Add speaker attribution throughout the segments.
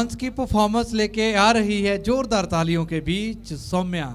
Speaker 1: Dance की performance लेके आ रही है जोरदार तालियों के बीच सौम्या।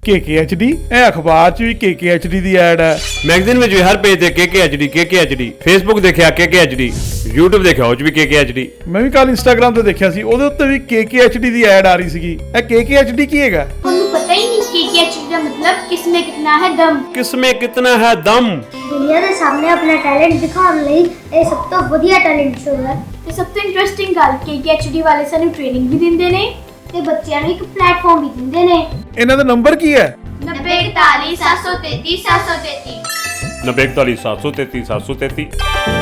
Speaker 2: KKHD ਇਹ ਅਖਬਾਰ 'ਚ ਵੀ KKHD ਦੀ ਐਡ ਹੈ,
Speaker 3: ਮੈਗਜ਼ੀਨ ਵਿੱਚ ਵੀ ਹਰ ਪੇਜ ਤੇ KKHD, ਫੇਸਬੁੱਕ ਦੇਖਿਆ KKHD, YouTube ਦੇਖਿਆ ਉਹ 'ਚ ਵੀ KKHD।
Speaker 2: ਮੈਂ ਵੀ ਕੱਲ ਇੰਸਟਾਗ੍ਰਾਮ ਤੇ ਦੇਖਿਆ ਸੀ, ਉਹਦੇ ਉੱਤੇ ਵੀ KKHD ਦੀ ਐਡ ਆ ਰਹੀ ਸੀਗੀ। ਇਹ KKHD ਕੀ ਹੈਗਾ?
Speaker 4: ਤੁਹਾਨੂੰ ਪਤਾ ਹੀ ਨਹੀਂ KKHD ਦਾ ਮਤਲਬ ਕਿਸਮੇ ਕਿਤਨਾ ਹੈ ਦਮ।
Speaker 3: ਕਿਸਮੇ ਕਿਤਨਾ ਹੈ ਦਮ।
Speaker 4: ਦੁਨੀਆ ਦੇ ਸਾਹਮਣੇ ਆਪਣਾ ਟੈਲੈਂਟ ਦਿਖਾਉਣ ਲਈ ਇਹ ਸਭ ਤੋਂ ਵਧੀਆ ਟੈਲੈਂਟ ਸ਼ੋਅ ਹੈ ਤੇ ਸਭ ਤੋਂ ਇੰਟਰਸਟਿੰਗ ਗੱਲ KKHD ਵਾਲੇ ਸਾਨੂੰ ਟ੍ਰੇਨਿੰਗ ਵੀ ਦਿੰਦੇ ਨੇ ਤੇ ਬੱਚਿਆਂ ਨੂੰ ਇੱਕ ਪਲੇਟਫਾਰਮ ਵੀ ਦਿੰਦੇ ਨੇ।
Speaker 2: ਇਹਨਾਂ ਦਾ ਨੰਬਰ ਕੀ ਹੈ?
Speaker 4: 9041 733 733
Speaker 3: 9041 733 733।